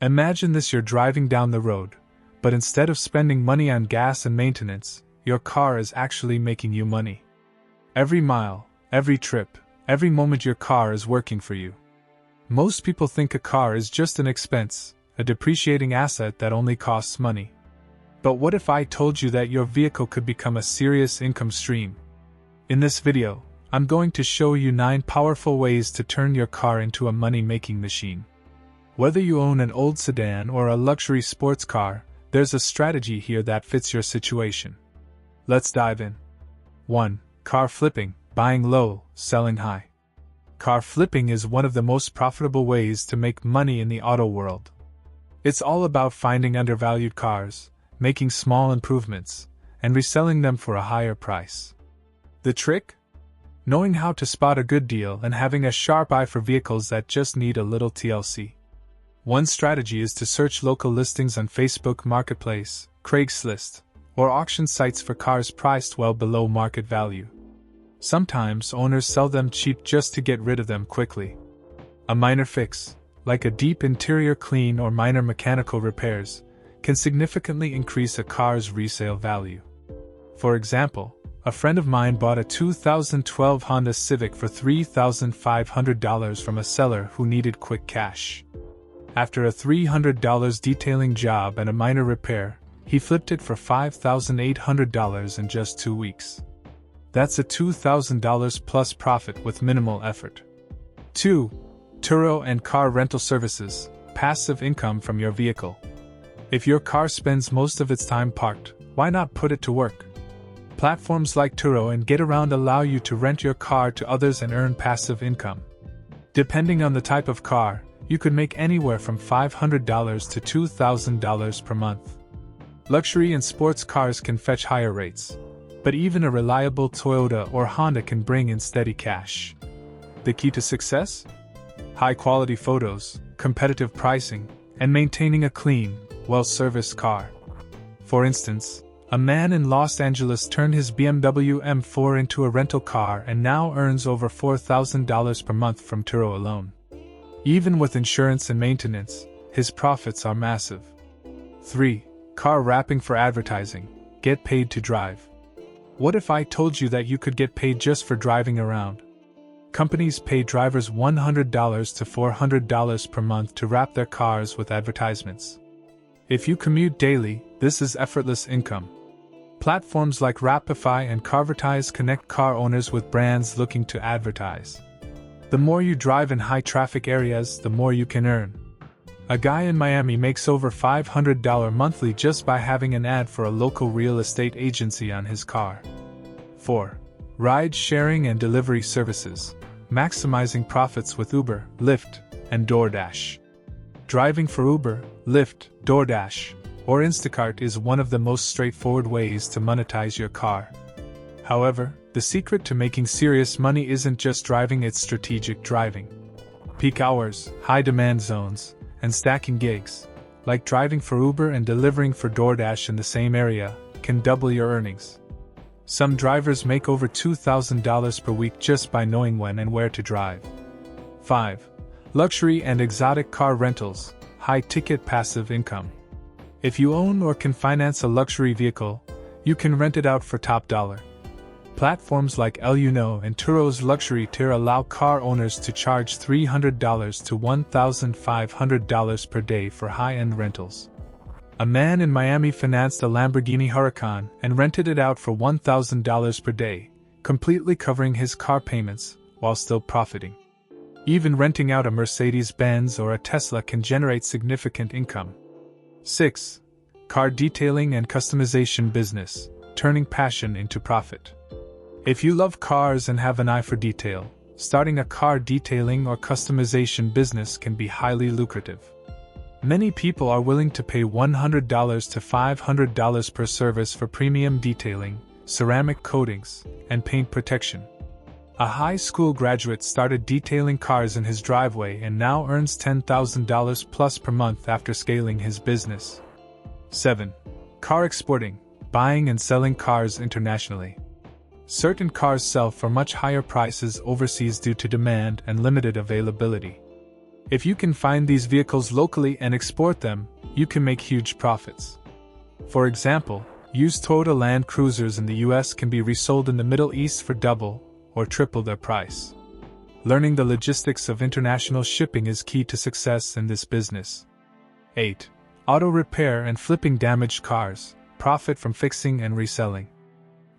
Imagine this: you're driving down the road, but instead of spending money on gas and maintenance, your car is actually making you money. Every mile, every trip, every moment your car is working for you. Most people think a car is just an expense, a depreciating asset that only costs money. But what if I told you that your vehicle could become a serious income stream? In this video, I'm going to show you 9 powerful ways to turn your car into a money-making machine. Whether you own an old sedan or a luxury sports car, there's a strategy here that fits your situation. Let's dive in. 1. Car flipping, buying low, selling high. Car flipping is one of the most profitable ways to make money in the auto world. It's all about finding undervalued cars, making small improvements, and reselling them for a higher price. The trick? Knowing how to spot a good deal and having a sharp eye for vehicles that just need a little TLC. One strategy is to search local listings on Facebook Marketplace, Craigslist, or auction sites for cars priced well below market value. Sometimes owners sell them cheap just to get rid of them quickly. A minor fix, like a deep interior clean or minor mechanical repairs, can significantly increase a car's resale value. For example, a friend of mine bought a 2012 Honda Civic for $3,500 from a seller who needed quick cash. After a $300 detailing job and a minor repair, he flipped it for $5,800 in just 2 weeks. That's a $2,000 plus profit with minimal effort. 2. Turo and car rental services, passive income from your vehicle. If your car spends most of its time parked, why not put it to work? Platforms like Turo and Getaround allow you to rent your car to others and earn passive income. Depending on the type of car, you could make anywhere from $500 to $2,000 per month. Luxury and sports cars can fetch higher rates, but even a reliable Toyota or Honda can bring in steady cash. The key to success? High-quality photos, competitive pricing, and maintaining a clean, well-serviced car. For instance, a man in Los Angeles turned his BMW M4 into a rental car and now earns over $4,000 per month from Turo alone. Even with insurance and maintenance, his profits are massive. 3. Car wrapping for advertising, get paid to drive. What if I told you that you could get paid just for driving around? Companies pay drivers $100 to $400 per month to wrap their cars with advertisements. If you commute daily, this is effortless income. Platforms like Wrapify and Carvertise connect car owners with brands looking to advertise. The more you drive in high-traffic areas, the more you can earn. A guy in Miami makes over $500 monthly just by having an ad for a local real estate agency on his car. 4. Ride-sharing and delivery services, maximizing profits with Uber, Lyft, and DoorDash. Driving for Uber, Lyft, DoorDash, or Instacart is one of the most straightforward ways to monetize your car. However, the secret to making serious money isn't just driving, it's strategic driving. Peak hours, high-demand zones, and stacking gigs, like driving for Uber and delivering for DoorDash in the same area, can double your earnings. Some drivers make over $2,000 per week just by knowing when and where to drive. 5. Luxury and exotic car rentals, high-ticket passive income. If you own or can finance a luxury vehicle, you can rent it out for top dollar. Platforms like Eluno and Turo's Luxury Tier allow car owners to charge $300 to $1,500 per day for high-end rentals. A man in Miami financed a Lamborghini Huracan and rented it out for $1,000 per day, completely covering his car payments while still profiting. Even renting out a Mercedes-Benz or a Tesla can generate significant income. 6. Car detailing and customization business, turning passion into profit. If you love cars and have an eye for detail, starting a car detailing or customization business can be highly lucrative. Many people are willing to pay $100 to $500 per service for premium detailing, ceramic coatings, and paint protection. A high school graduate started detailing cars in his driveway and now earns $10,000 plus per month after scaling his business. 7. Car exporting, buying and selling cars internationally. Certain cars sell for much higher prices overseas due to demand and limited availability. If you can find these vehicles locally and export them, you can make huge profits. For example, used Toyota Land Cruisers in the US can be resold in the Middle East for double or triple their price. Learning the logistics of international shipping is key to success in this business. 8. Auto repair and flipping damaged cars. Profit from fixing and reselling.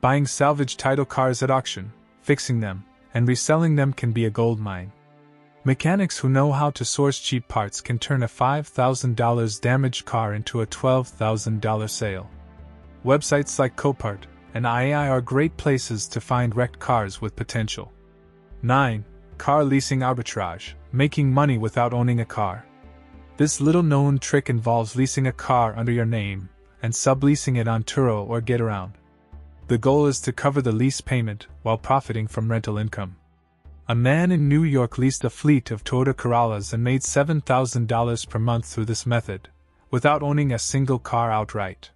Buying salvage title cars at auction, fixing them, and reselling them can be a gold mine. Mechanics who know how to source cheap parts can turn a $5,000 damaged car into a $12,000 sale. Websites like Copart and IAI are great places to find wrecked cars with potential. 9. Car leasing arbitrage, making money without owning a car. This little-known trick involves leasing a car under your name and subleasing it on Turo or Getaround. The goal is to cover the lease payment while profiting from rental income. A man in New York leased a fleet of Toyota Corollas and made $7,000 per month through this method, without owning a single car outright.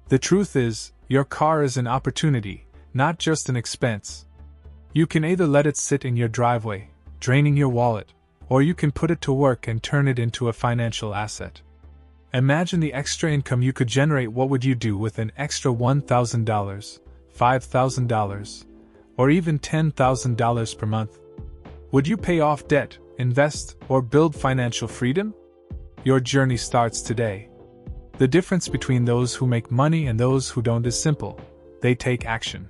The truth is, your car is an opportunity, not just an expense. You can either let it sit in your driveway, draining your wallet, or you can put it to work and turn it into a financial asset. Imagine the extra income you could generate. What would you do with an extra $1,000, $5,000, or even $10,000 per month? Would you pay off debt, invest, or build financial freedom? Your journey starts today. The difference between those who make money and those who don't is simple: they take action.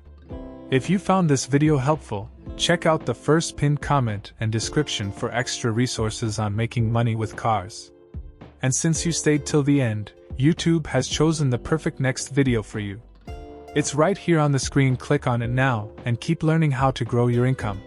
If you found this video helpful, check out the first pinned comment and description for extra resources on making money with cars. And since you stayed till the end, YouTube has chosen the perfect next video for you. It's right here on the screen. Click on it now and keep learning how to grow your income.